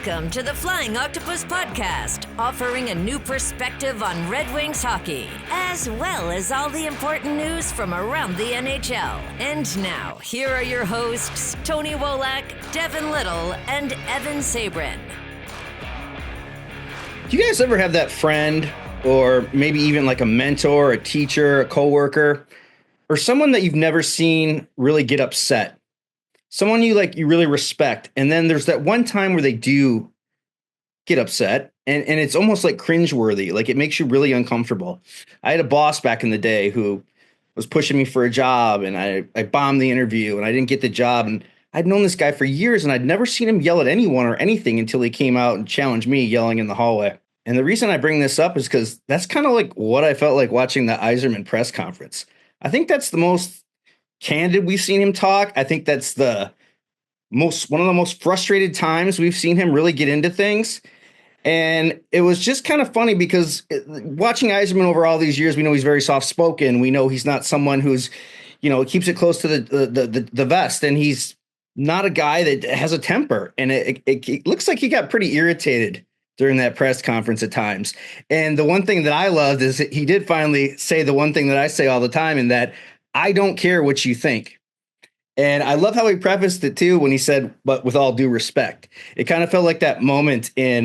Welcome to the Flying Octopus Podcast, offering a new perspective on Red Wings hockey, as well as all the important news from around the NHL. And now, here are your hosts, Tony Wolak, Devin Little, and Evan Sabrin. Do you guys ever have that friend, or maybe even like a mentor, a teacher, a coworker, or someone that you've never seen really get upset? Someone you really respect. And then there's that one time where they do get upset and it's almost like cringeworthy. Like it makes you really uncomfortable. I had a boss back in the day who was pushing me for a job and I bombed the interview and I didn't get the job. And I'd known this guy for years and I'd never seen him yell at anyone or anything until he came out and challenged me yelling in the hallway. And the reason I bring this up is because that's kind of like what I felt like watching the Yzerman press conference. I think that's the most candid we've seen him talk. I think that's one of the most frustrated times we've seen him really get into things. And it was just kind of funny because watching Yzerman over all these years, we know he's very soft spoken. We know he's not someone who's, keeps it close to the vest, and he's not a guy that has a temper. And it looks like he got pretty irritated during that press conference at times. And the one thing that I loved is that he did finally say the one thing that I say all the time, in that I don't care what you think. And I love how he prefaced it too when he said, but with all due respect. It kind of felt like that moment in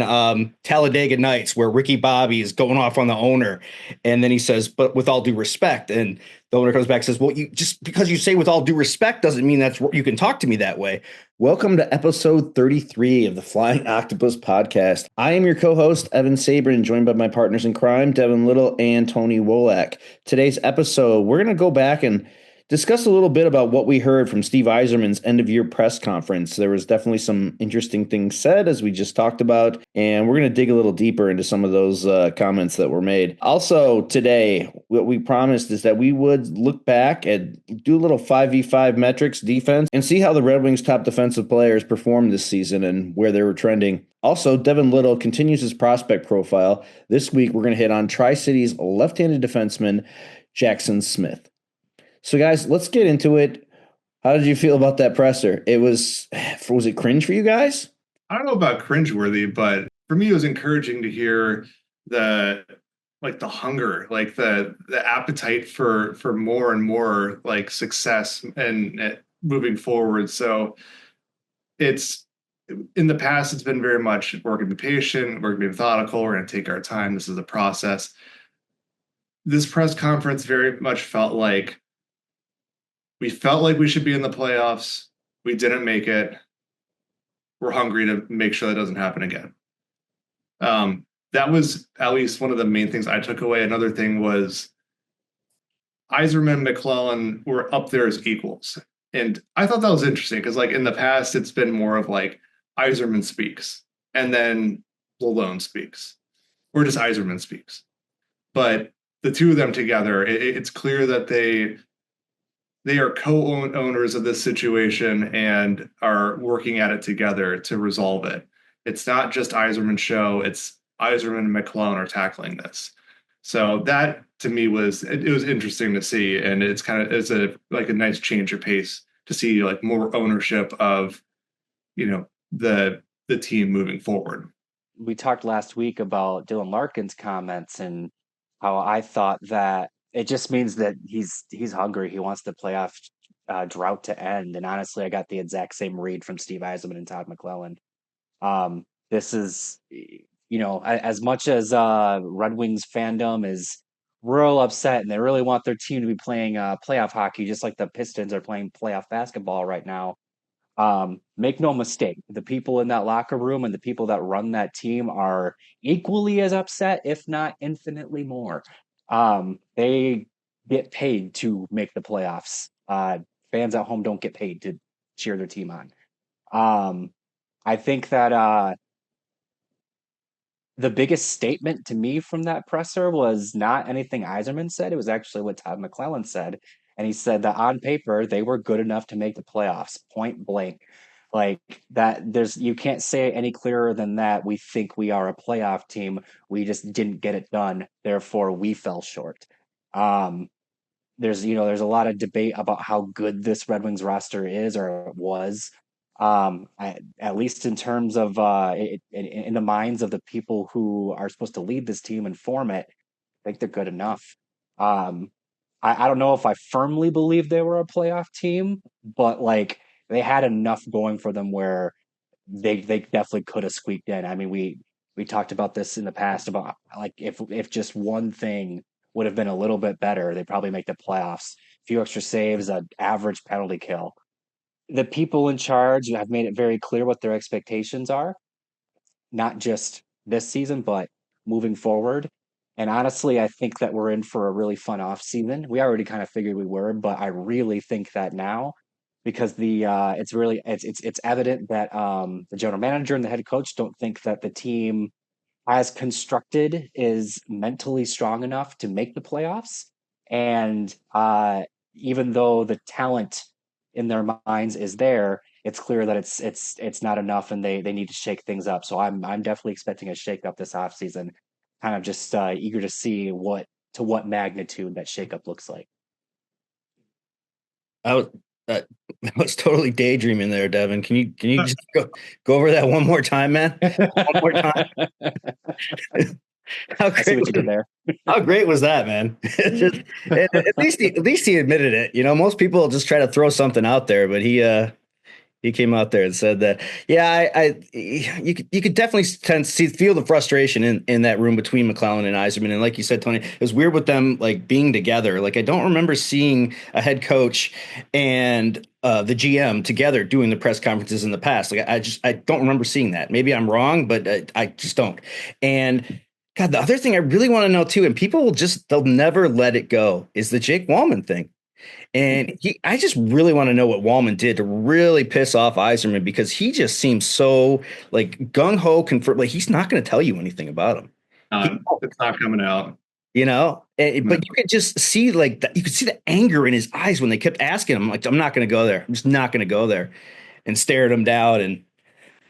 Talladega Nights where Ricky Bobby is going off on the owner. And then he says, but with all due respect. And the owner comes back and says, well, you just because you say with all due respect doesn't mean that's you can talk to me that way. Welcome to episode 33 of the Flying Octopus Podcast. I am your co-host, Evan Sabrin, joined by my partners in crime, Devin Little and Tony Wolak. Today's episode, we're going to go back and discuss a little bit about what we heard from Steve Yzerman's end-of-year press conference. There was definitely some interesting things said, as we just talked about, and we're going to dig a little deeper into some of those comments that were made. Also, today, what we promised is that we would look back and do a little 5v5 metrics defense and see how the Red Wings' top defensive players performed this season and where they were trending. Also, Devin Little continues his prospect profile. This week, we're going to hit on Tri-City's left-handed defenseman, Jackson Smith. So, guys, let's get into it. How did you feel about that presser? Was it cringe for you guys? I don't know about cringeworthy, but for me, it was encouraging to hear the hunger, like the appetite for more and more like success and moving forward. So it's in the past, it's been very much we're going to be patient, we're going to be methodical, we're going to take our time. This is a process. This press conference very much felt like we should be in the playoffs. We didn't make it. We're hungry to make sure that doesn't happen again. That was at least one of the main things I took away. Another thing was Yzerman and McLellan were up there as equals. And I thought that was interesting because in the past, it's been more of like Yzerman speaks and then McLellan speaks, or just Yzerman speaks. But the two of them together, it's clear that they are co-owners of this situation and are working at it together to resolve it. It's not just Yzerman's show. It's Yzerman and McLellan are tackling this. So that to me was interesting to see. And it's a nice change of pace to see more ownership of, the team moving forward. We talked last week about Dylan Larkin's comments and how I thought that it just means that he's hungry. He wants the playoff drought to end. And honestly, I got the exact same read from Steve Yzerman and Todd McLellan. This is, as much as Red Wings fandom is real upset and they really want their team to be playing playoff hockey, just like the Pistons are playing playoff basketball right now. Make no mistake, the people in that locker room and the people that run that team are equally as upset, if not infinitely more. They get paid to make the playoffs. Fans at home don't get paid to cheer their team on. I think that the biggest statement to me from that presser was not anything Yzerman said. It was actually what Todd McLellan said. And he said that on paper, they were good enough to make the playoffs, point blank. Like that, you can't say it any clearer than that. We think we are a playoff team. We just didn't get it done. Therefore, we fell short. There's a lot of debate about how good this Red Wings roster is or was. At least in terms of in the minds of the people who are supposed to lead this team and form it, I think they're good enough. Um, I don't know if I firmly believe they were a playoff team, but like they had enough going for them where they definitely could have squeaked in. I mean, we talked about this in the past about like if just one thing would have been a little bit better, they probably make the playoffs. A few extra saves, an average penalty kill. The people in charge have made it very clear what their expectations are, not just this season, but moving forward. And honestly, I think that we're in for a really fun off season. We already kind of figured we were, but I really think that now because it's evident that the general manager and the head coach don't think that the team as constructed is mentally strong enough to make the playoffs. And even though the talent in their minds is there, it's clear that it's not enough, and they need to shake things up. So I'm definitely expecting a shake up this offseason. Kind of just eager to see what magnitude that shakeup looks like. I was I was totally daydreaming there, Devin. Can you just go over that one more time, man? One more time. How I see great what you did there. How great was that, man? At least he admitted it. You know, most people just try to throw something out there, but he came out there and said that. Yeah, you could definitely feel the frustration in that room between McLellan and Yzerman. And like you said, Tony, it was weird with them like being together. Like I don't remember seeing a head coach and the GM together doing the press conferences in the past. Like I don't remember seeing that. Maybe I'm wrong, but I just don't. And God, the other thing I really want to know too, and people they'll never let it go, is the Jake Wallman thing. And I just really want to know what Wallman did to really piss off Yzerman, because he just seems so like gung ho, like he's not going to tell you anything about him. It's not coming out. You know, but you could just see you could see the anger in his eyes when they kept asking him, like, I'm not going to go there. I'm just not going to go there, and stared him down. And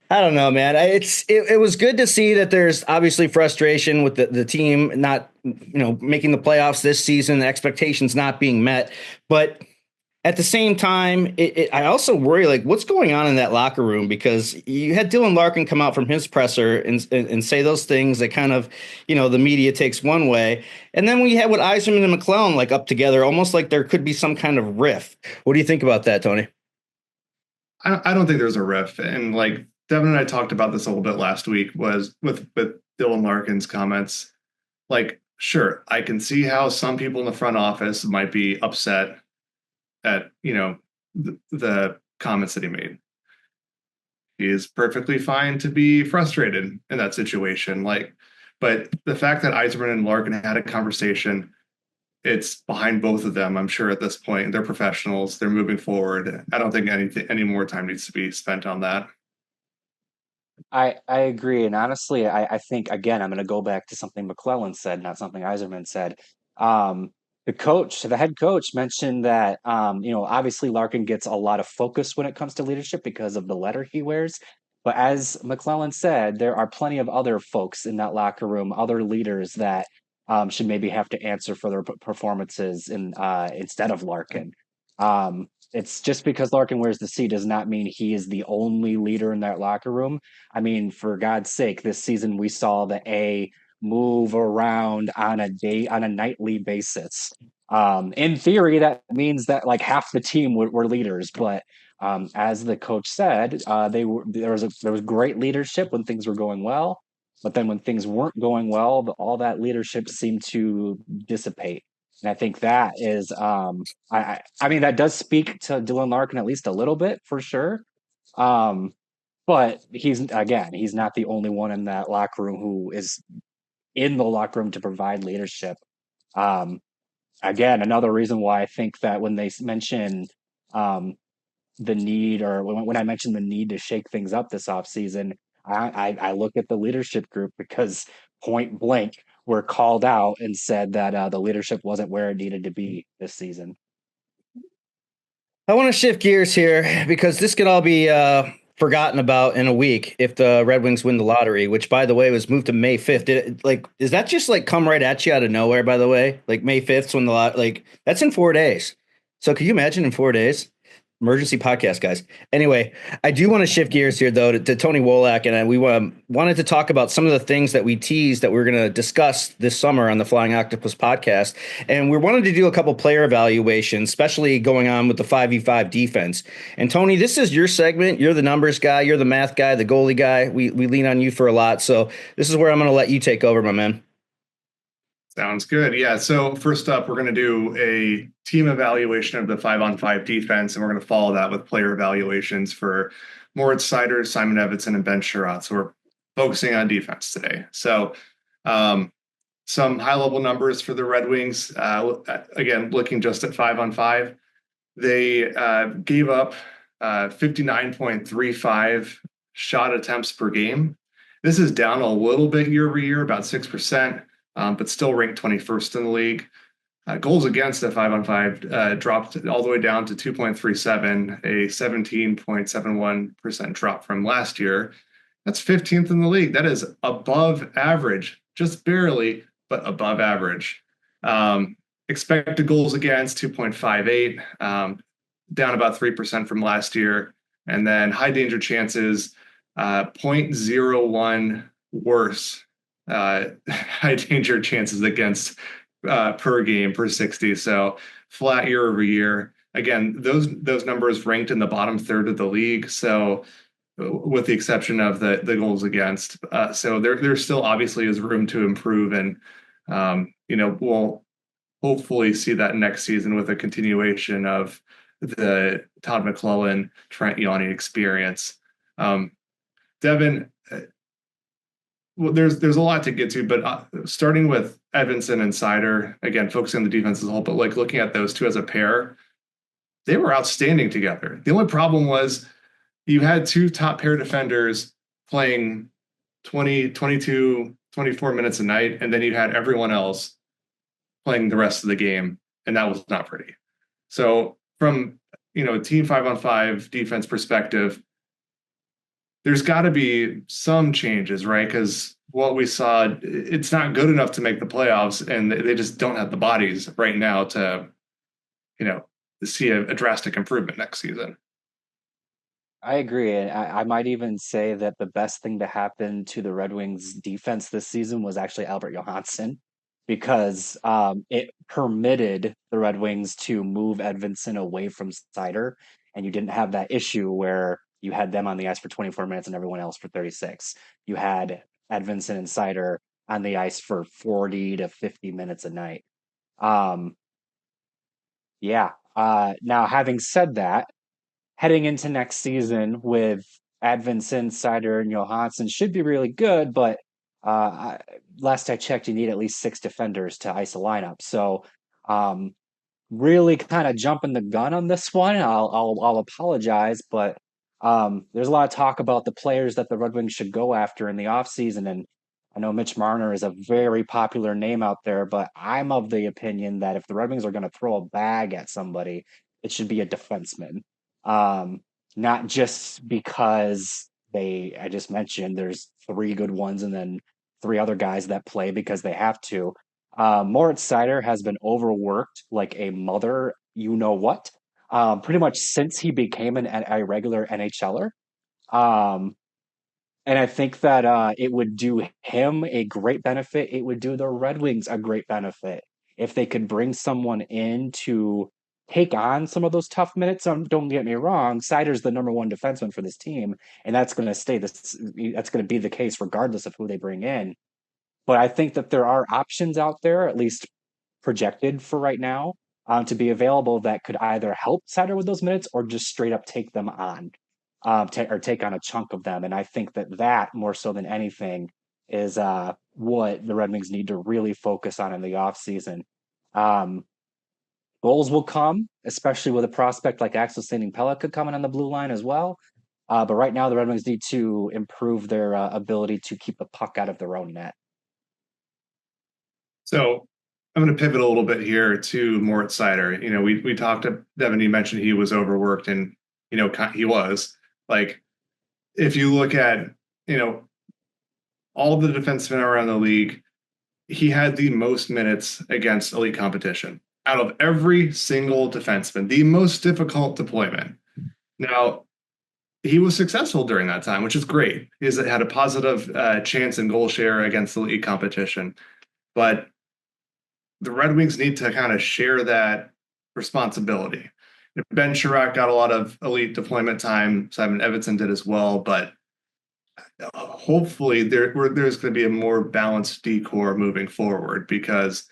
I don't know, man. It was good to see that there's obviously frustration with the team not, making the playoffs this season, the expectations not being met. But at the same time, I also worry, like, what's going on in that locker room, because you had Dylan Larkin come out from his presser and say those things that kind of, the media takes one way. And then we had with Yzerman and McLellan like up together, almost like there could be some kind of riff. What do you think about that, Tony? I don't think there's a riff. And like, Devin and I talked about this a little bit last week, was with Dylan Larkin's comments. Like, sure, I can see how some people in the front office might be upset at, the comments that he made. He is perfectly fine to be frustrated in that situation. Like, but the fact that Yzerman and Larkin had a conversation, it's behind both of them. I'm sure at this point, they're professionals. They're moving forward. I don't think any more time needs to be spent on that. I agree. And honestly, I think, again, I'm going to go back to something McLellan said, not something Yzerman said. The head coach mentioned that, obviously Larkin gets a lot of focus when it comes to leadership because of the letter he wears. But as McLellan said, there are plenty of other folks in that locker room, other leaders that should maybe have to answer for their performances instead of Larkin. It's just because Larkin wears the C does not mean he is the only leader in that locker room. I mean, for God's sake, this season we saw the A move around on a nightly basis. In theory, that means that like half the team were leaders, but as the coach said, there was great leadership when things were going well, but then when things weren't going well, all that leadership seemed to dissipate. And I think that is, I mean, that does speak to Dylan Larkin at least a little bit for sure. But he's not the only one in that locker room who is in the locker room to provide leadership. Again, another reason why I think that when they mention the need, or when I mentioned the need to shake things up this offseason, I look at the leadership group, because point blank, were called out and said that the leadership wasn't where it needed to be this season. I want to shift gears here, because this could all be forgotten about in a week if the Red Wings win the lottery, which, by the way, was moved to May 5th. Is that just like come right at you out of nowhere, by the way? Like May 5th when that's in 4 days. So could you imagine in 4 days? Emergency podcast, guys. Anyway, I do want to shift gears here, though, to Tony Wolak, and we wanted to talk about some of the things that we teased that we're going to discuss this summer on the Flying Octopus podcast. And we wanted to do a couple player evaluations, especially going on with the 5v5 defense. And Tony, this is your segment. You're the numbers guy. You're the math guy, the goalie guy. We lean on you for a lot. So this is where I'm going to let you take over, my man. Sounds good. Yeah. So first up, we're going to do a team evaluation of the 5-on-5 defense, and we're going to follow that with player evaluations for Moritz Seider, Simon Edvinsson, and Ben Chiarot. So we're focusing on defense today. So some high-level numbers for the Red Wings. Again, looking just at 5-on-5, they gave up 59.35 shot attempts per game. This is down a little bit year over year, about 6%. But still ranked 21st in the league. Goals against at 5-on-5 dropped all the way down to 2.37, a 17.71% drop from last year. That's 15th in the league. That is above average, just barely, but above average. Expected goals against 2.58, down about 3% from last year. And then high danger chances, 0.01 worse. High danger chances against per game per 60. So flat year over year. Again, those numbers ranked in the bottom third of the league. So with the exception of the goals against, so there still obviously is room to improve, and we'll hopefully see that next season with a continuation of the Todd McLellan, Trent Yawney experience. Devin, well, there's a lot to get to, but starting with Edvinsson and Seider, again, focusing on the defense as a whole, but like looking at those two as a pair, they were outstanding together. The only problem was you had two top pair defenders playing 20, 22, 24 minutes a night, and then you had everyone else playing the rest of the game, and that was not pretty. So from, a team 5-on-5 defense perspective, there's got to be some changes, right? Because what we saw, it's not good enough to make the playoffs, and they just don't have the bodies right now to, see a drastic improvement next season. I agree. And I might even say that the best thing to happen to the Red Wings defense this season was actually Albert Johansson, because it permitted the Red Wings to move Edvinsson away from Seider, and you didn't have that issue where you had them on the ice for 24 minutes and everyone else for 36. You had Edvinsson and Seider on the ice for 40 to 50 minutes a night. Now, having said that, heading into next season with Edvinsson, Seider, and Johansson should be really good, but last I checked, you need at least 6 defenders to ice a lineup. So really kind of jumping the gun on this one. I'll apologize, but there's a lot of talk about the players that the Red Wings should go after in the offseason, and I know Mitch Marner is a very popular name out there, but I'm of the opinion that if the Red Wings are going to throw a bag at somebody, it should be a defenseman. Not just because I just mentioned there's 3 good ones and then 3 other guys that play because they have to. Moritz Seider has been overworked like a mother, pretty much since he became a regular NHLer. And I think that it would do him a great benefit. It would do the Red Wings a great benefit if they could bring someone in to take on some of those tough minutes. Don't get me wrong, Seider's the number 1 defenseman for this team, and that's going to stay that's going to be the case regardless of who they bring in. But I think that there are options out there, at least projected for right now, to be available that could either help Seider with those minutes or just straight up take them on, or take on a chunk of them. And I think that more so than anything is what the Red Wings need to really focus on in the offseason. Goals will come, especially with a prospect like Axel Sandin-Pellikka coming on the blue line as well. But right now, the Red Wings need to improve their ability to keep the puck out of their own net. So I'm going to pivot a little bit here to Moritz Seider. We talked to Devin, you mentioned he was overworked, and, he was. Like, if you look at, all the defensemen around the league, he had the most minutes against elite competition. Out of every single defenseman, the most difficult deployment, Now, he was successful during that time, which is great. He had a positive chance and goal share against the league competition. But the Red Wings need to kind of share that responsibility. Ben Chiarot got a lot of elite deployment time. Simon Edvinsson did as well. But hopefully there's going to be a more balanced decor moving forward, because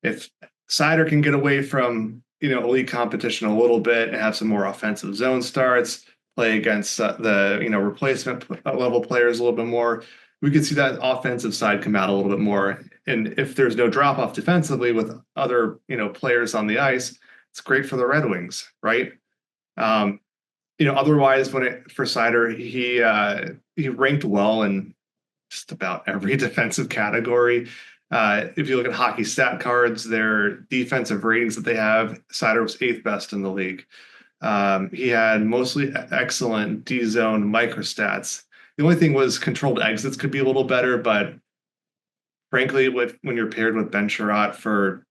if Seider can get away from elite competition a little bit and have some more offensive zone starts, play against the replacement level players a little bit more, we could see that offensive side come out a little bit more. And if there's no drop off defensively with other players on the ice, it's great for the Red Wings, right? Otherwise, for Seider, he ranked well in just about every defensive category. If you look at hockey stat cards, their defensive ratings that they have, Seider was 8th best in the league. He had mostly excellent D-zone microstats. The only thing was controlled exits could be a little better, but frankly, when you're paired with Ben Chiarot for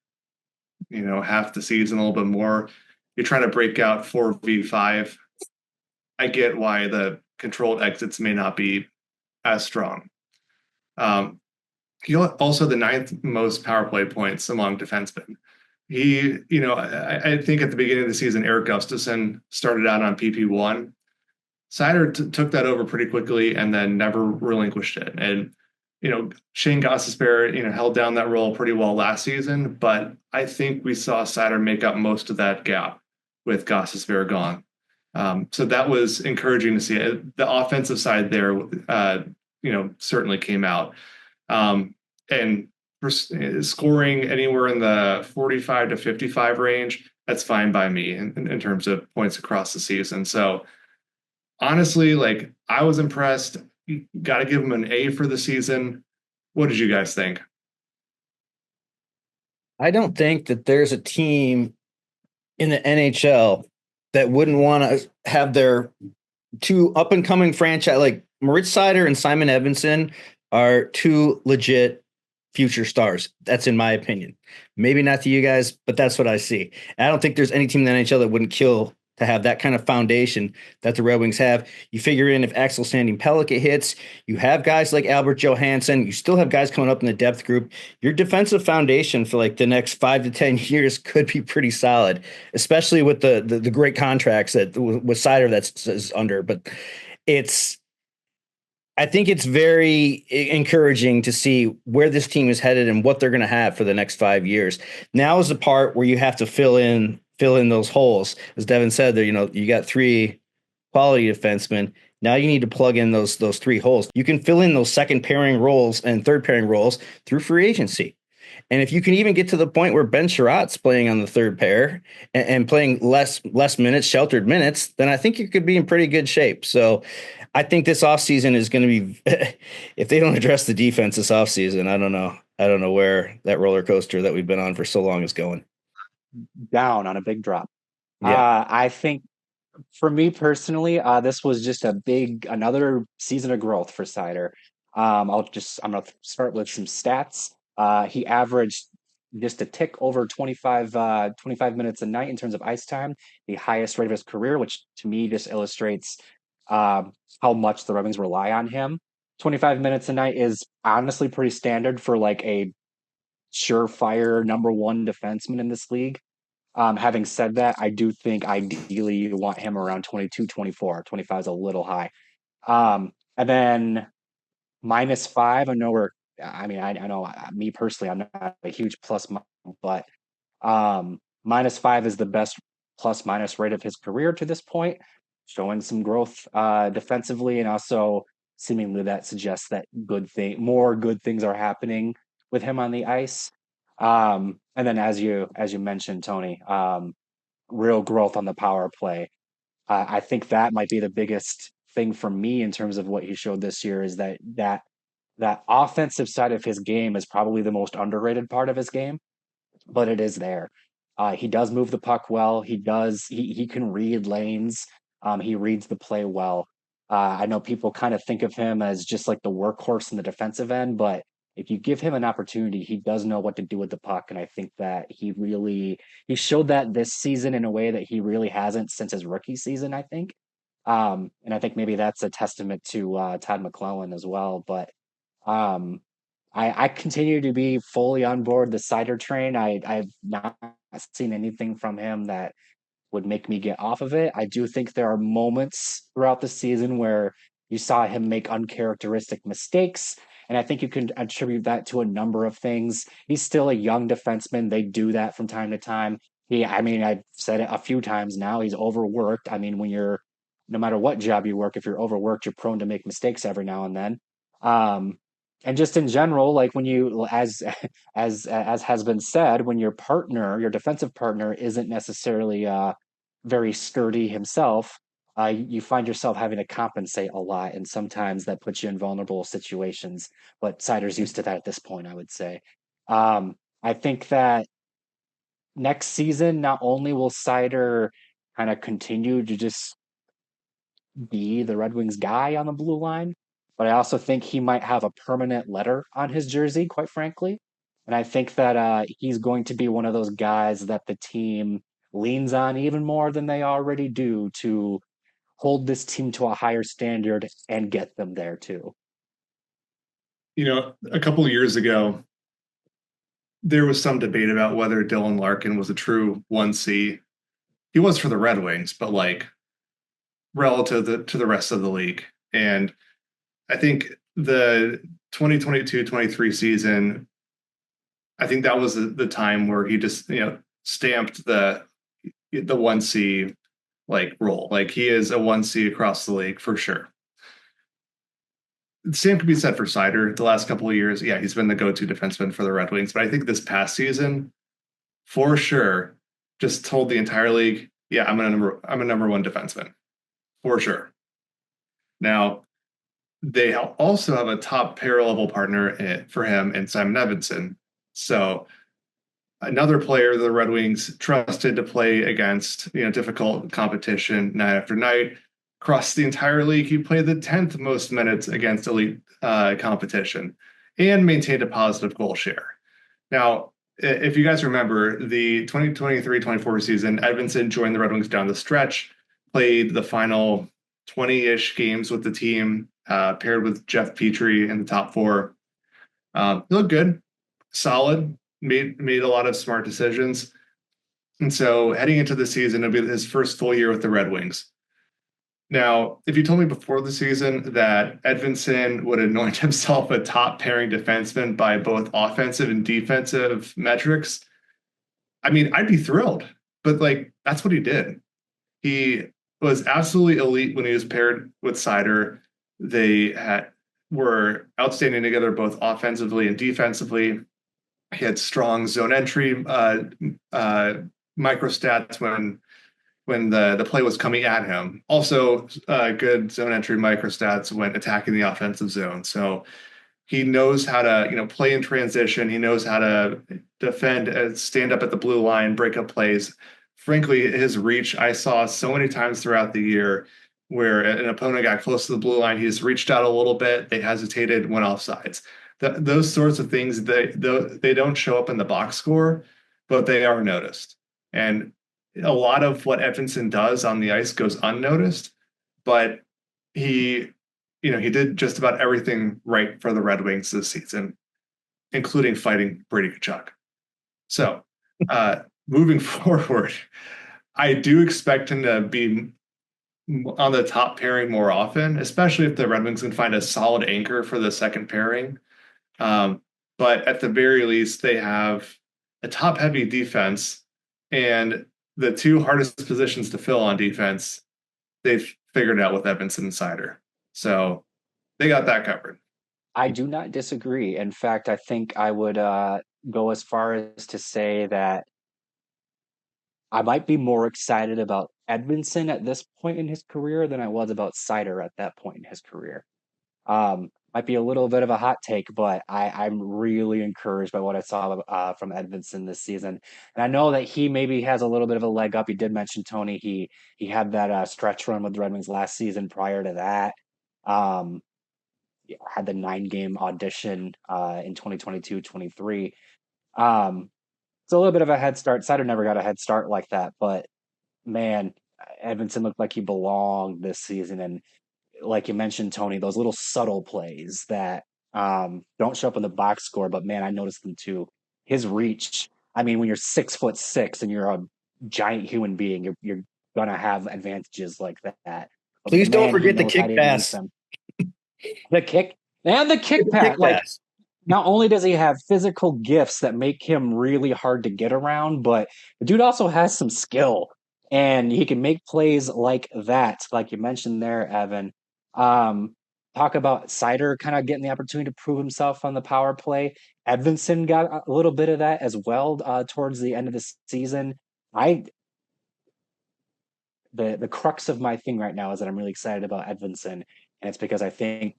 half the season, a little bit more, you're trying to break out 4v5. I get why the controlled exits may not be as strong. He also the 9th most power play points among defensemen. I think at the beginning of the season, Erik Gustafsson started out on PP1. Seider took that over pretty quickly and then never relinquished it. And, Shane Gostisbehere, held down that role pretty well last season, but I think we saw Seider make up most of that gap with Gostisbehere gone. So that was encouraging to see. The offensive side there, certainly came out. And scoring anywhere in the 45 to 55 range, that's fine by me in terms of points across the season. So honestly, I was impressed. You got to give him an A for the season. What did you guys think? I don't think that there's a team in the NHL that wouldn't want to have their two up and coming franchise, like Moritz Seider and Simon Edvinsson, are two legit future stars. That's in my opinion. Maybe not to you guys, but that's what I see. And I don't think there's any team in the NHL that wouldn't kill to have that kind of foundation that the Red Wings have. You figure in if Axel Sandin Pellikka hits, you have guys like Albert Johansson, you still have guys coming up in the depth group. Your defensive foundation for the next 5 to 10 years could be pretty solid, especially with the great contracts that with Seider that's under. But I think it's very encouraging to see where this team is headed and what they're going to have for the next 5 years. Now is the part where you have to fill in those holes. As Devin said, there, you got 3 quality defensemen. Now you need to plug in those 3 holes. You can fill in those second pairing roles and third pairing roles through free agency. And if you can even get to the point where Ben Chiarot's playing on the third pair and playing less minutes, sheltered minutes, then I think you could be in pretty good shape. So I think this offseason is going to be, if they don't address the defense this offseason, I don't know where that roller coaster that we've been on for so long is going. Down on a big drop. Yeah. I think for me personally, this was just another season of growth for Seider. I'm going to start with some stats. He averaged just a tick over 25 minutes a night in terms of ice time, the highest rate of his career, which to me just illustrates how much the Red Wings rely on him. 25 minutes a night is honestly pretty standard for a surefire number 1 defenseman in this league. Having said that, I do think ideally you want him around 22, 24. 25 is a little high. And then -5, I know me personally, I'm not a huge plus, but -5 is the best plus minus rate of his career to this point, showing some growth defensively, and also seemingly that suggests that more good things are happening with him on the ice. And then as you mentioned, Tony, real growth on the power play. I think that might be the biggest thing for me in terms of what he showed this year, is that offensive side of his game is probably the most underrated part of his game, but it is there. He does move the puck well. He can read lanes. He reads the play well. I know people kind of think of him as just like the workhorse in the defensive end, but if you give him an opportunity, he does know what to do with the puck. And I think that he showed that this season in a way that he really hasn't since his rookie season, I think. And I think maybe that's a testament to Todd McLellan as well. But um, I continue to be fully on board the Seider train. I've not seen anything from him that would make me get off of it. I do think there are moments throughout the season where you saw him make uncharacteristic mistakes. And I think you can attribute that to a number of things. He's still a young defenseman. They do that from time to time. I mean, I've said it a few times now. He's overworked. I mean, no matter what job you work, if you're overworked, you're prone to make mistakes every now and then. Um, and just in general, like when you, as has been said, when your defensive partner, isn't necessarily very sturdy himself, you find yourself having to compensate a lot, and sometimes that puts you in vulnerable situations. But Seider's used to that at this point, I would say. I think that next season, not only will Seider kind of continue to just be the Red Wings guy on the blue line, but I also think he might have a permanent letter on his jersey, quite frankly. And I think that he's going to be one of those guys that the team leans on even more than they already do to hold this team to a higher standard and get them there too. A couple of years ago, there was some debate about whether Dylan Larkin was a true 1C. He was for the Red Wings, but like relative to the rest of the league. And I think the 2022-23 season, I think that was the time where he just, stamped the 1C like role. Like he is a 1C across the league for sure. The same could be said for Seider the last couple of years. Yeah, he's been the go-to defenseman for the Red Wings. But I think this past season, for sure, just told the entire league, yeah, I'm a number one defenseman. For sure. Now, they also have a top pair level partner for him in Simon Edvinsson. So another player the Red Wings trusted to play against, difficult competition night after night. Across the entire league, he played the 10th most minutes against elite competition and maintained a positive goal share. Now, if you guys remember, the 2023-24 season, Edvinsson joined the Red Wings down the stretch, played the final 20-ish games with the team, paired with Jeff Petrie in the top four. He looked good, solid, made a lot of smart decisions. And so heading into the season, it'll be his first full year with the Red Wings. Now, if you told me before the season that Edvinsson would anoint himself a top pairing defenseman by both offensive and defensive metrics, I mean, I'd be thrilled. But that's what he did. He was absolutely elite when he was paired with Seider. They were outstanding together both offensively and defensively. He had strong zone entry microstats when the play was coming at him. Also, good zone entry microstats when attacking the offensive zone. So he knows how to, play in transition. He knows how to defend, stand up at the blue line, break up plays. Frankly, his reach, I saw so many times throughout the year where an opponent got close to the blue line. He just reached out a little bit. They hesitated, went off sides. Those sorts of things, they don't show up in the box score, but they are noticed. And a lot of what Edvinsson does on the ice goes unnoticed, but he did just about everything right for the Red Wings this season, including fighting Brady Tkachuk. So moving forward, I do expect him to be on the top pairing more often, especially if the Red Wings can find a solid anchor for the second pairing. But at the very least, they have a top-heavy defense, and the two hardest positions to fill on defense, they've figured out with Edvinsson and Seider. So they got that covered. I do not disagree. In fact, I think I would go as far as to say that I might be more excited about Edvinsson at this point in his career than I was about Seider at that point in his career. Might be a little bit of a hot take, but I'm really encouraged by what I saw from Edvinsson this season. And I know that he maybe has a little bit of a leg up. You did mention, Tony, he had that stretch run with the Red Wings last season prior to that. had the 9-game audition in 2022-23. It's a little bit of a head start. Seider never got a head start like that, but man, Edvinsson looked like he belonged this season. And like you mentioned, Tony, those little subtle plays that don't show up in the box score, but man, I noticed them too. His reach. I mean, when you're 6'6" and you're a giant human being, you're gonna have advantages like that. But Please don't man, he forget the knows how to kick use pass. them. The kick and the kick The pass. kick Like, pass. not only does he have physical gifts that make him really hard to get around, but the dude also has some skill and he can make plays like that, like you mentioned there, Evan. Um, Talk about Seider kind of getting the opportunity to prove himself on the power play. Edvinsson got a little bit of that as well towards the end of the season. I the crux of my thing right now is that I'm really excited about Edvinsson, and it's because I think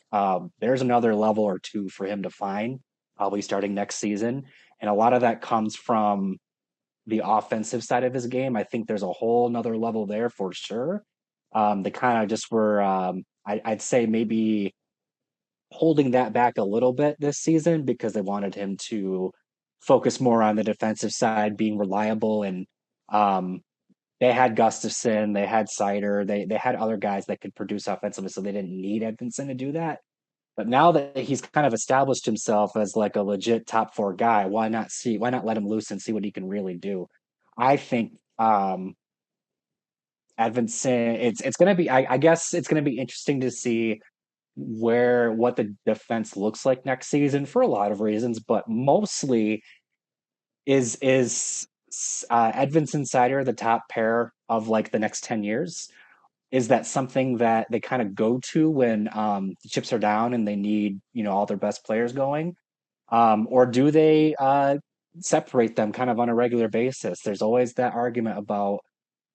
there's another level or two for him to find, probably starting next season, and a lot of that comes from the offensive side of his game. I think there's a whole nother level there for sure. They kind of just were, I'd say maybe holding that back a little bit this season because they wanted him to focus more on the defensive side, being reliable and um, they had Gustafson, they had Seider, they had other guys that could produce offensively, so they didn't need Edvinsson to do that. But now that he's kind of established himself as like a legit top four guy, why not let him loose and see what he can really do? I think Edvinsson, it's gonna be I guess it's gonna be interesting to see what the defense looks like next season for a lot of reasons, but mostly is Edvinsson Seider the top pair of like the next 10 years? Is that something that they kind of go to when the chips are down and they need, all their best players going? Or do they separate them kind of on a regular basis? There's always that argument about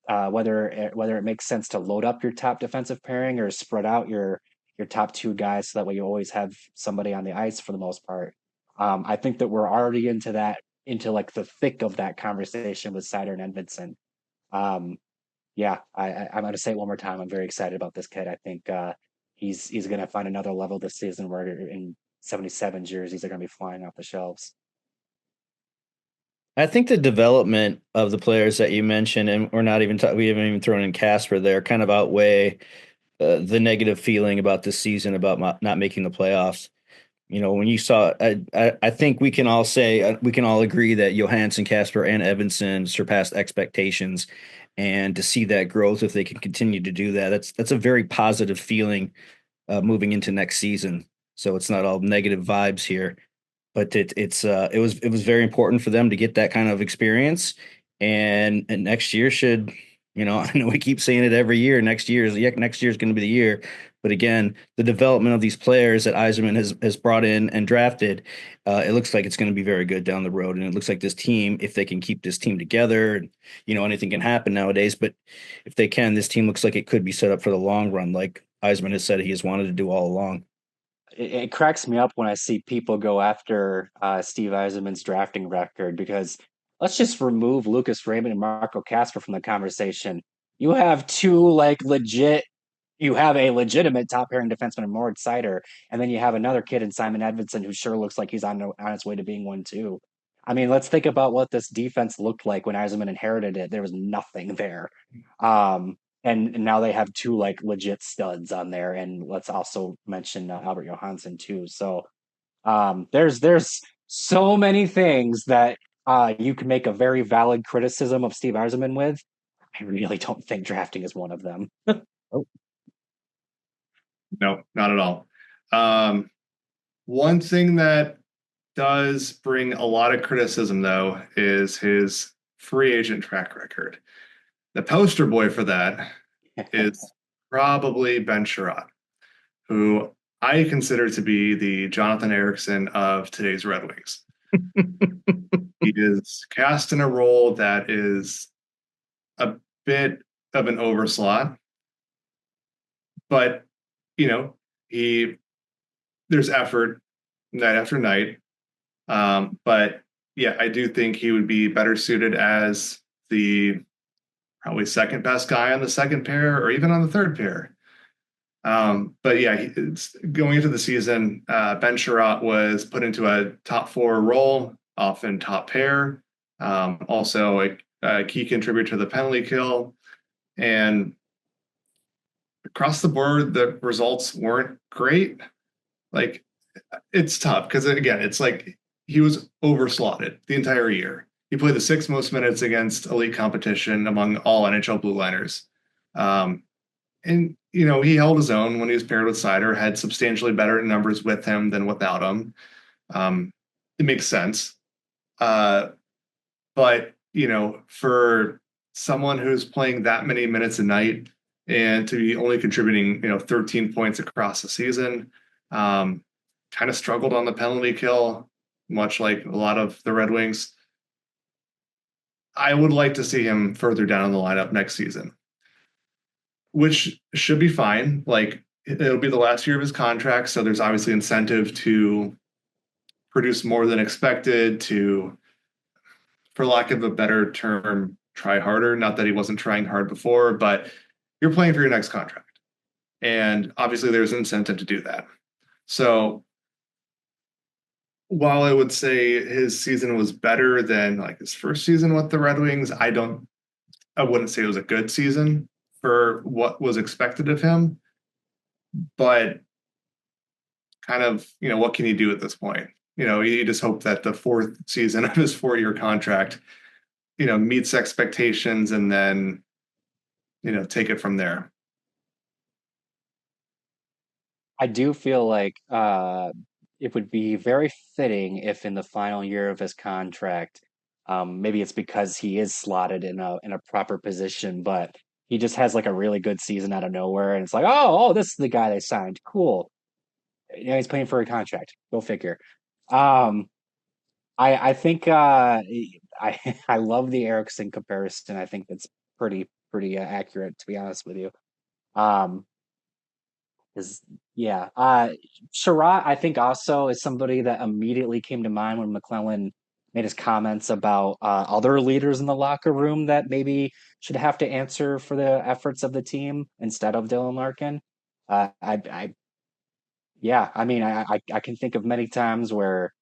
whether it makes sense to load up your top defensive pairing or spread out your top two guys so that way you always have somebody on the ice for the most part. I think that we're already into like the thick of that conversation with Seider and Edvinsson. Um, yeah, I'm going to say it one more time. I'm very excited about this kid. I think he's going to find another level this season where in 77 jerseys are going to be flying off the shelves. I think the development of the players that you mentioned, and we haven't even thrown in Casper there, kind of outweigh the negative feeling about this season about not making the playoffs. When you saw, I think we can all say, we can all agree that Johansson, Casper, and Edvinsson surpassed expectations. And to see that growth, if they can continue to do that, that's a very positive feeling moving into next season. So it's not all negative vibes here, but it was very important for them to get that kind of experience. And next year should, I know we keep saying it every year. Next year is going to be the year. But again, the development of these players that Yzerman has brought in and drafted, it looks like it's going to be very good down the road. And it looks like this team, if they can keep this team together, and anything can happen nowadays. But if they can, this team looks like it could be set up for the long run, like Yzerman has said he has wanted to do all along. It cracks me up when I see people go after Steve Yzerman's drafting record because let's just remove Lucas Raymond and Marco Casper from the conversation. You have you have a legitimate top pairing defenseman in Moritz Seider, and then you have another kid in Simon Edvinsson who sure looks like he's on his way to being one too. I mean, let's think about what this defense looked like when Yzerman inherited it. There was nothing there. And now they have two like legit studs on there, and let's also mention Albert Johansson too. So there's so many things that you can make a very valid criticism of Steve Yzerman with. I really don't think drafting is one of them. Oh. No, not at all. One thing that does bring a lot of criticism, though, is his free agent track record. The poster boy for that is probably Ben Chiarot, who I consider to be the Jonathan Ericsson of today's Red Wings. He is cast in a role that is a bit of an overslot, but there's effort night after night. But yeah, I do think he would be better suited as the probably second best guy on the second pair or even on the third pair. But yeah, it's going into the season, Ben Chiarot was put into a top 4 role, often top pair. Also a key contributor to the penalty kill. And across the board, the results weren't great. Like, it's tough because, again, it's like he was overslotted the entire year. He played the 6th most minutes against elite competition among all NHL blue liners. And, he held his own when he was paired with Seider, had substantially better numbers with him than without him. It makes sense. But, for someone who's playing that many minutes a night and to be only contributing, 13 points across the season, kind of struggled on the penalty kill, much like a lot of the Red Wings. I would like to see him further down in the lineup next season, which should be fine. Like, it'll be the last year of his contract, so there's obviously incentive to produce more than expected, to, for lack of a better term, try harder. Not that he wasn't trying hard before, but you're playing for your next contract. And obviously there's an incentive to do that. So while I would say his season was better than like his first season with the Red Wings, I wouldn't say it was a good season for what was expected of him, but kind of, what can you do at this point? You just hope that the 4th season of his 4-year contract, meets expectations, and then, take it from there. I do feel like it would be very fitting if in the final year of his contract, maybe it's because he is slotted in a proper position, but he just has like a really good season out of nowhere, and it's like, oh, this is the guy they signed. Cool. He's playing for a contract. Go figure. I think I love the Eriksson comparison. I think that's pretty accurate, to be honest with you. Chiarot, I think, also is somebody that immediately came to mind when McLellan made his comments about other leaders in the locker room that maybe should have to answer for the efforts of the team instead of Dylan Larkin. I can think of many times where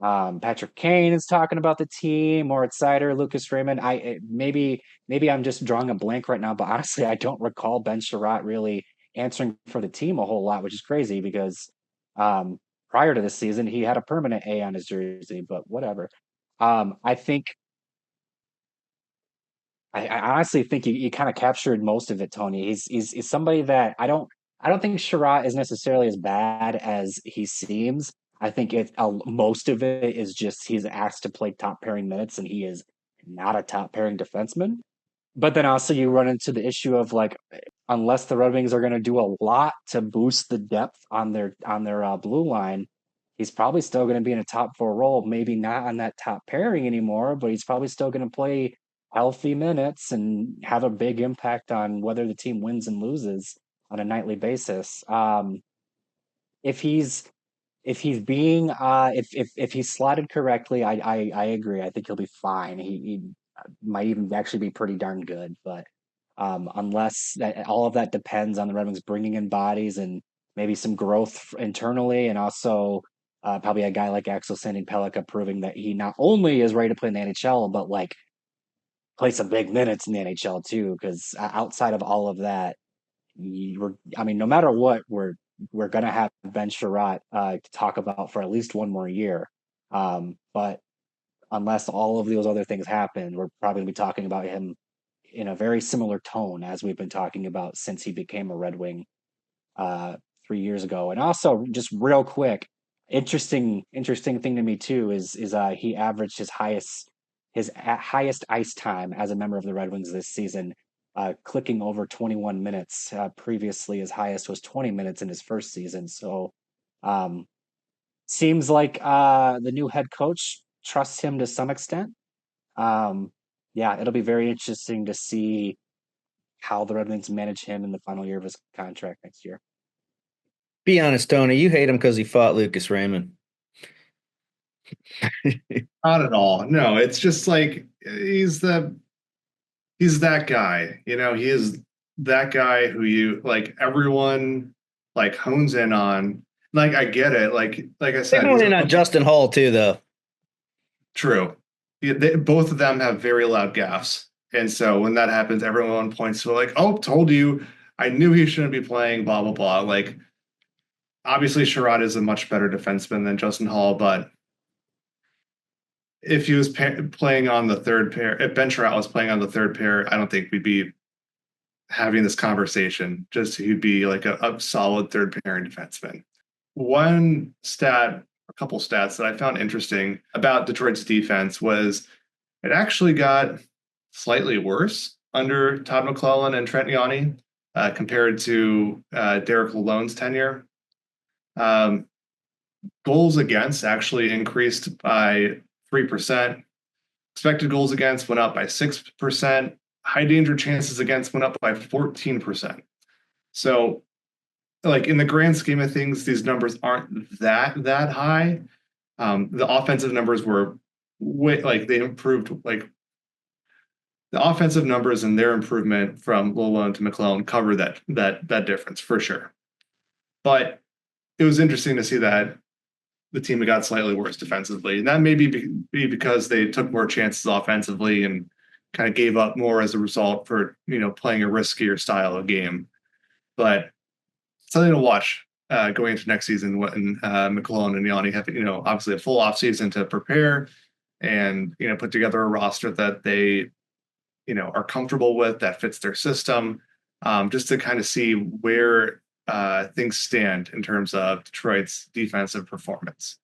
Patrick Kane is talking about the team, Moritz Seider, Lucas Raymond. Maybe I'm just drawing a blank right now, but honestly, I don't recall Ben Chiarot really answering for the team a whole lot, which is crazy because prior to this season, he had a permanent A on his jersey, but whatever. I honestly think you kind of captured most of it, Tony. He's somebody that I don't think Chiarot is necessarily as bad as he seems. I think most of it is just he's asked to play top pairing minutes, and he is not a top pairing defenseman. But then also you run into the issue of like, unless the Red Wings are going to do a lot to boost the depth on their blue line, he's probably still going to be in a top 4 role. Maybe not on that top pairing anymore, but he's probably still going to play healthy minutes and have a big impact on whether the team wins and loses on a nightly basis. If he's slotted correctly, I agree. I think he'll be fine. He might even actually be pretty darn good, but unless all of that depends on the Red Wings bringing in bodies and maybe some growth internally, and also probably a guy like Axel Sandin-Pellikka proving that he not only is ready to play in the NHL, but like play some big minutes in the NHL too. Because outside of all of that, no matter what, we're going to have Ben Chiarot to talk about for at least one more year. But unless all of those other things happen, we're probably going to be talking about him in a very similar tone as we've been talking about since he became a Red Wing 3 years ago. And also, just real quick, interesting thing to me too is he averaged his highest ice time as a member of the Red Wings this season, clicking over 21 minutes. Previously, his highest was 20 minutes in his first season. So seems like the new head coach trusts him to some extent. It'll be very interesting to see how the Red Wings manage him in the final year of his contract next year. Be honest, Tony, you hate him because he fought Lucas Raymond. Not at all. No, it's just like he's that guy. He is that guy who you like. Everyone like hones in on. Like I get it. Like I They said, went in on Justin Hall too, though. true. Yeah, both of them have very loud gaffes, and so when that happens, everyone points to like, "Oh, told you, I knew he shouldn't be playing." Blah blah blah. Like obviously, Chiarot is a much better defenseman than Justin Hall, but if he was playing on the third pair, if Ben Chiarot was playing on the third pair, I don't think we'd be having this conversation. Just he'd be like a solid third pairing defenseman. One stat, a couple stats that I found interesting about Detroit's defense was it actually got slightly worse under Todd McLellan and Trent Yawney compared to Derek Lalonde's tenure. Goals against actually increased by 3%. Expected goals against went up by 6%. High danger chances against went up by 14%. So, like in the grand scheme of things, these numbers aren't that high. The offensive numbers were they improved. Like the offensive numbers and their improvement from Lalonde to McLellan cover that difference for sure. But it was interesting to see that the team got slightly worse defensively, and that may be because they took more chances offensively and kind of gave up more as a result for playing a riskier style of game. But something to watch going into next season when McLellan and Yanni have obviously a full off season to prepare and put together a roster that they are comfortable with, that fits their system, just to kind of see where things stand in terms of Detroit's defensive performance.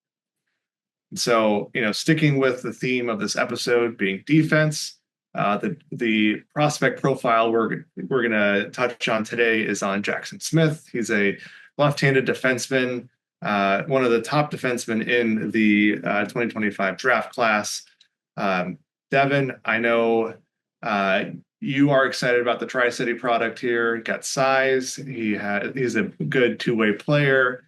And so, sticking with the theme of this episode being defense, the prospect profile we're going to touch on today is on Jackson Smith. He's a left-handed defenseman, one of the top defensemen in the 2025 draft class. Devin, I know you are excited about the Tri-City product here. He got size. He's a good two-way player.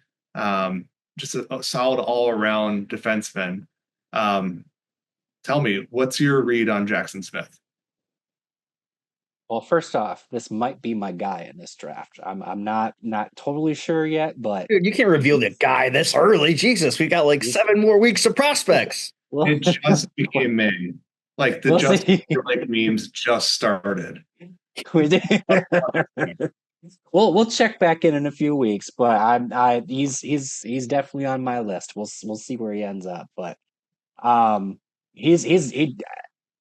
Just a solid all-around defenseman. Tell me, what's your read on Jackson Smith? Well, first off, this might be my guy in this draft. I'm not totally sure yet, but Dude, you can't reveal the guy this early. Jesus, we got like 7 more weeks of prospects. It just became May. Like the like memes just started. We'll check back in a few weeks, but he's definitely on my list. We'll see where he ends up, but he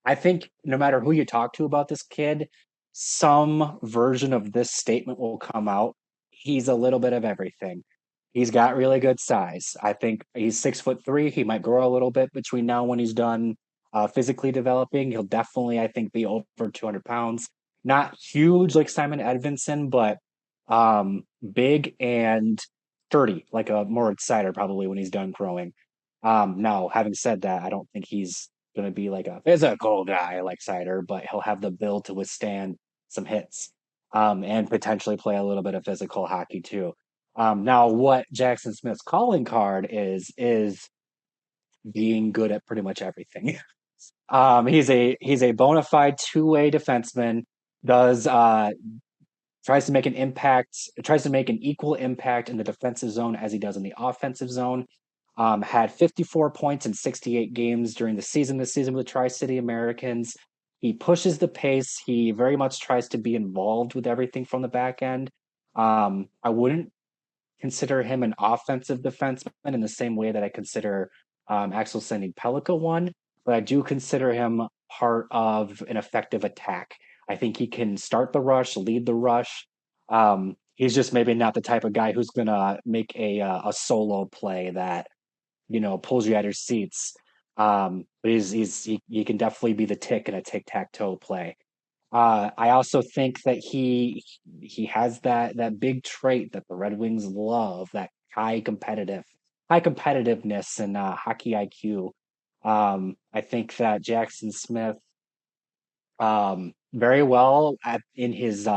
I think no matter who you talk to about this kid, some version of this statement will come out. He's a little bit of everything. He's got really good size. I think he's 6'3". He might grow a little bit between now and when he's done physically developing. He'll definitely, I think, be over 200 pounds. Not huge like Simon Edvinsson, but big and sturdy, like a Moritz Seider probably when he's done growing. Now, having said that, I don't think he's going to be like a physical guy like Seider, but he'll have the build to withstand some hits and potentially play a little bit of physical hockey too. Now, what Jackson Smith's calling card is being good at pretty much everything. He's a bona fide two-way defenseman. Tries to make an impact. Tries to make an equal impact in the defensive zone as he does in the offensive zone. Had 54 points in 68 games during the season. This season with the Tri-City Americans. He pushes the pace. He very much tries to be involved with everything from the back end. I wouldn't consider him an offensive defenseman in the same way that I consider Axel Sending Pellikka one, but I do consider him part of an effective attack. I think he can start the rush, lead the rush. He's just maybe not the type of guy who's going to make a solo play that pulls you out of your seats. But he can definitely be the tick in a tic-tac-toe play. I also think that he has that big trait that the Red Wings love, that high competitiveness and hockey IQ. I think that Jackson Smith very well in his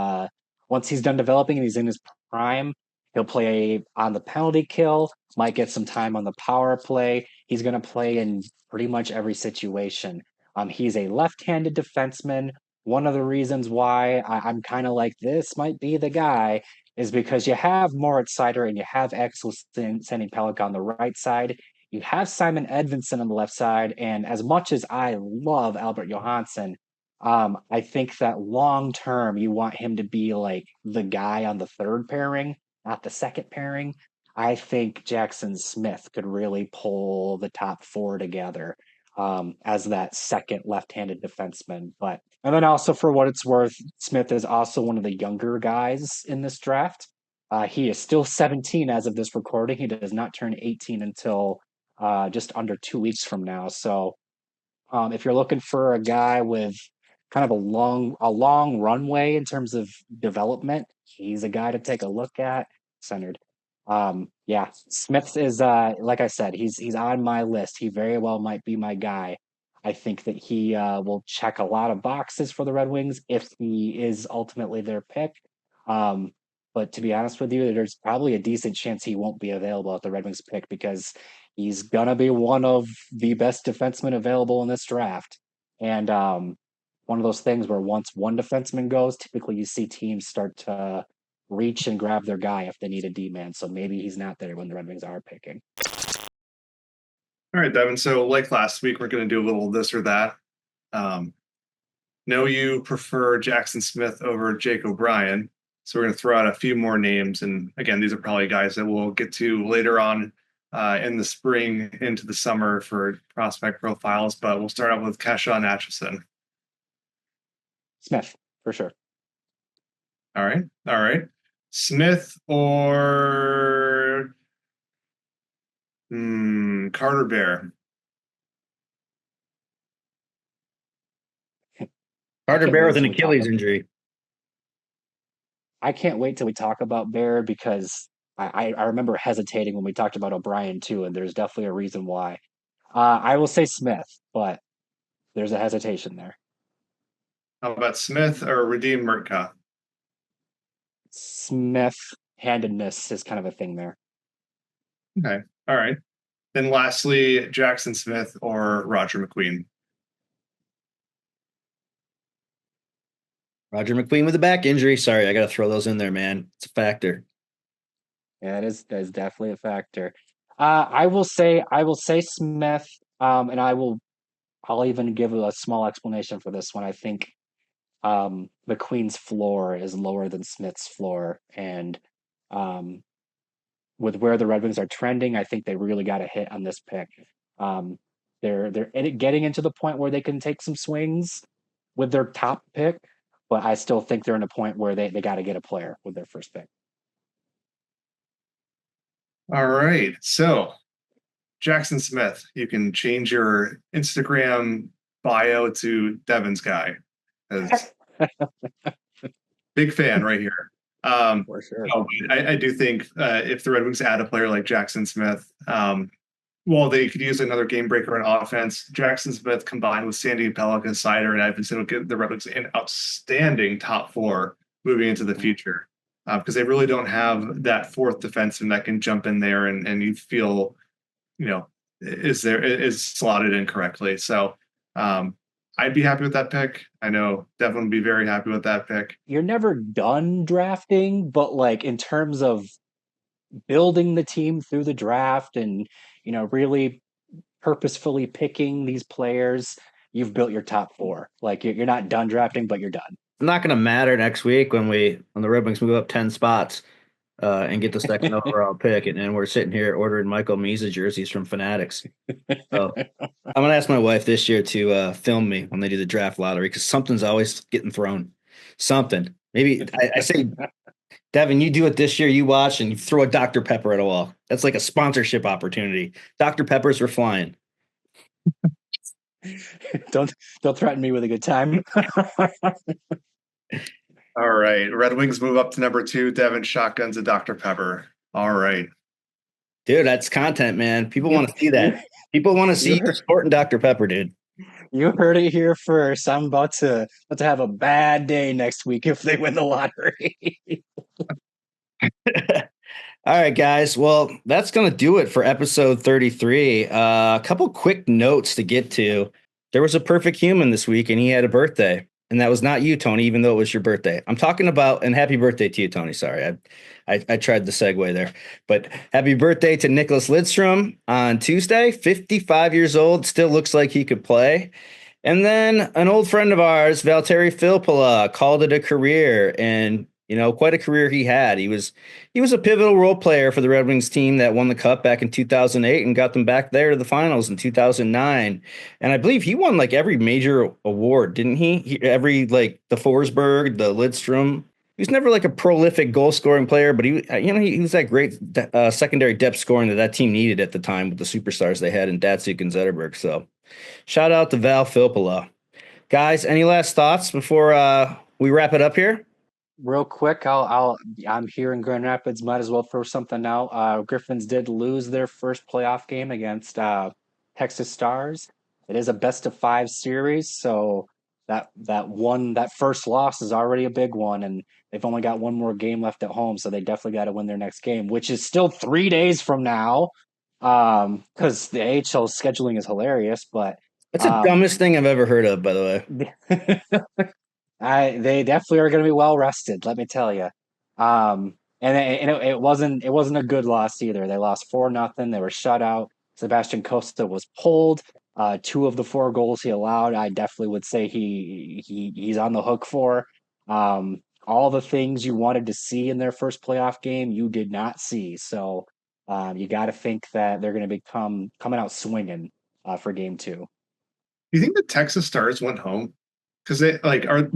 once he's done developing and he's in his prime, he'll play on the penalty kill, might get some time on the power play. He's going to play in pretty much every situation. He's a left-handed defenseman one of the reasons why I'm kind of like this might be the guy is because you have Moritz Seider and you have Axel sending Pellick on the right side. You have Simon Edvinsson on the left side. And as much as I love Albert Johansson, I think that long term, you want him to be like the guy on the third pairing, not the second pairing. I think Jackson Smith could really pull the top four together as that second left-handed defenseman. And then also for what it's worth, Smith is also one of the younger guys in this draft. He is still 17 as of this recording. He does not turn 18 until just under 2 weeks from now. So if you're looking for a guy with kind of a long runway in terms of development, he's a guy to take a look at. Centered. Yeah, Smith is like I said, he's on my list. He very well might be my guy. I think that he will check a lot of boxes for the Red Wings if he is ultimately their pick. But to be honest with you, there's probably a decent chance he won't be available at the Red Wings pick because he's gonna be one of the best defensemen available in this draft. And one of those things where once one defenseman goes, typically you see teams start to reach and grab their guy if they need a D-man. So maybe he's not there when the Red Wings are picking. All right, Devin. So like last week, we're going to do a little this or that. Know you prefer Jackson Smith over Jake O'Brien. So we're going to throw out a few more names. And again, these are probably guys that we'll get to later on in the spring into the summer for prospect profiles. But we'll start out with Keshawn Atchison. Smith, for sure. All right. Smith or Carter Bear? Carter Bear with an Achilles injury. I can't wait till we talk about Bear because I remember hesitating when we talked about O'Brien too, and there's definitely a reason why. I will say Smith, but there's a hesitation there. How about Smith or Radim Murtka? Smith-handedness is kind of a thing there. Okay. All right. Then lastly, Jackson Smith or Roger McQueen? Roger McQueen with a back injury. Sorry, I got to throw those in there, man. It's a factor. Yeah, that is definitely a factor. I will say Smith, and I'll even give a small explanation for this one. I think McQueen's floor is lower than Smith's floor, and with where the Red Wings are trending, I think they really got a hit on this pick. They're getting into the point where they can take some swings with their top pick, but I still think they're in a point where they got to get a player with their first pick. All right. So Jackson Smith, you can change your Instagram bio to Devin's guy. Big fan right here. For sure. I do think if the Red Wings add a player like Jackson Smith, well, they could use another game breaker on offense. Jackson Smith combined with Sandy Pellick, Seider, and Edvinsson will give the Red Wings an outstanding top four moving into the future because they really don't have that fourth defenseman that can jump in there and you feel, is slotted in correctly. So I'd be happy with that pick. I know Devin would be very happy with that pick. You're never done drafting, but like in terms of building the team through the draft and, really purposefully picking these players, you've built your top four. Like you're not done drafting, but you're done. It's not going to matter next week when the Red Wings move up 10 spots and get the second overall pick, and we're sitting here ordering Michael Misa jerseys from Fanatics. So I'm going to ask my wife this year to film me when they do the draft lottery because something's always getting thrown. Something. Maybe I say, Devin, you do it this year. You watch and you throw a Dr. Pepper at a wall. That's like a sponsorship opportunity. Dr. Peppers were flying. Don't threaten me with a good time. All right. Red Wings move up to number 2. Devin shotguns a Dr. Pepper. All right. Dude, that's content, man. People want to see that. People want to see you sporting Dr. Pepper, dude. You heard it here first. I'm about to have a bad day next week if they win the lottery. All right, guys. Well, that's going to do it for episode 33. A couple quick notes to get to. There was a perfect human this week, and he had a birthday. And that was not you, Tony, even though it was your birthday. I'm talking about, and happy birthday to you, Tony. Sorry, I tried the segue there. But happy birthday to Nicholas Lidstrom on Tuesday, 55 years old, still looks like he could play. And then an old friend of ours, Valtteri Filppula, called it a career, and quite a career he had. He was a pivotal role player for the Red Wings team that won the Cup back in 2008 and got them back there to the finals in 2009. And I believe he won like every major award, didn't he? Every like the Forsberg, the Lidstrom. He was never like a prolific goal scoring player, but he was that great secondary depth scoring that team needed at the time with the superstars they had in Datsuk and Zetterberg. So shout out to Val Filppula. Guys, any last thoughts before we wrap it up here? Real quick, I'm here in Grand Rapids. Might as well throw something out. Griffins did lose their first playoff game against Texas Stars. It is a best-of-5 series, so that first loss is already a big one, and they've only got one more game left at home, so they definitely got to win their next game, which is still 3 days from now. Because the AHL scheduling is hilarious, but that's the dumbest thing I've ever heard of, by the way. They definitely are going to be well rested, let me tell you. And it wasn't a good loss either. They lost 4-0. They were shut out. Sebastian Costa was pulled. 2 of the 4 goals he allowed, I definitely would say he's on the hook for. All the things you wanted to see in their first playoff game, you did not see. So you got to think that they're going to be coming out swinging for game 2. Do you think the Texas Stars went home? Because they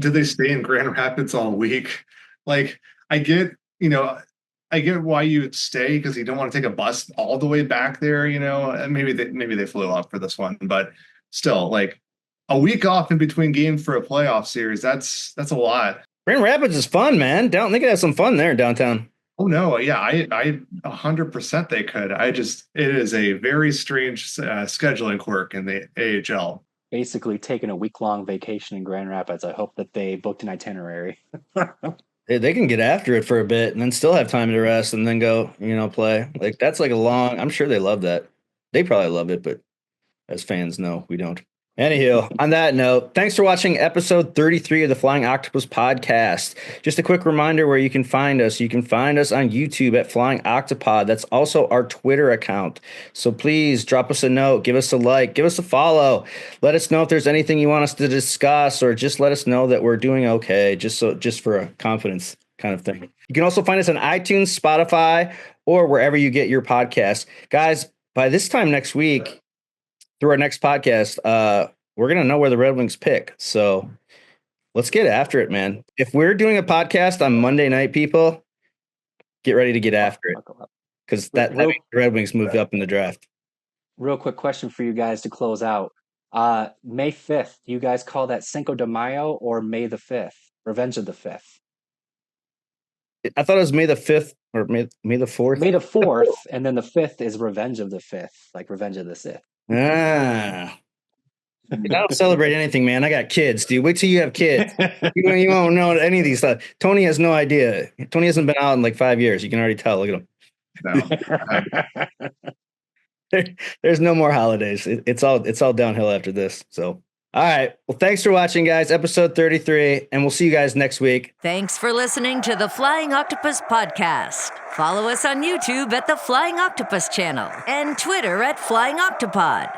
did they stay in Grand Rapids all week? Like, I get why you would stay because you don't want to take a bus all the way back there, and maybe they flew off for this one, but still, like a week off in between games for a playoff series, that's a lot. Grand Rapids is fun, man. They could have some fun there in downtown. Oh no, yeah, I 100% they could. It is a very strange scheduling quirk in the AHL. Basically taking a week-long vacation in Grand Rapids. I hope that they booked an itinerary. They can get after it for a bit and then still have time to rest and then go, play. Like that's like I'm sure they love that. They probably love it, but as fans, no, we don't. Anywho, on that note, thanks for watching episode 33 of the Flying Octopus Podcast. Just a quick reminder where you can find us. You can find us on YouTube at Flying Octopod. That's also our Twitter account. So please drop us a note, give us a like, give us a follow. Let us know if there's anything you want us to discuss, or just let us know that we're doing okay, just for a confidence kind of thing. You can also find us on iTunes, Spotify, or wherever you get your podcasts. Guys, by this time next week, through our next podcast, we're going to know where the Red Wings pick. So let's get after it, man. If we're doing a podcast on Monday night, people, get ready to get after it. Because that means the Red Wings moved up in the draft. Real quick question for you guys to close out. May 5th, do you guys call that Cinco de Mayo or May the 5th? Revenge of the 5th? I thought it was May the 5th or May the 4th. May the 4th, and then the 5th is Revenge of the 5th, like Revenge of the Sith. I don't celebrate anything, man. I got kids, dude. Wait till you have kids. You won't know any of these stuff. Tony has no idea. Tony hasn't been out in like 5 years. You can already tell. Look at him. No. There's no more holidays. It's all downhill after this. So, all right. Well, thanks for watching, guys. Episode 33, and we'll see you guys next week. Thanks for listening to the Flying Octopus Podcast. Follow us on YouTube at the Flying Octopus channel and Twitter at Flying Octopod.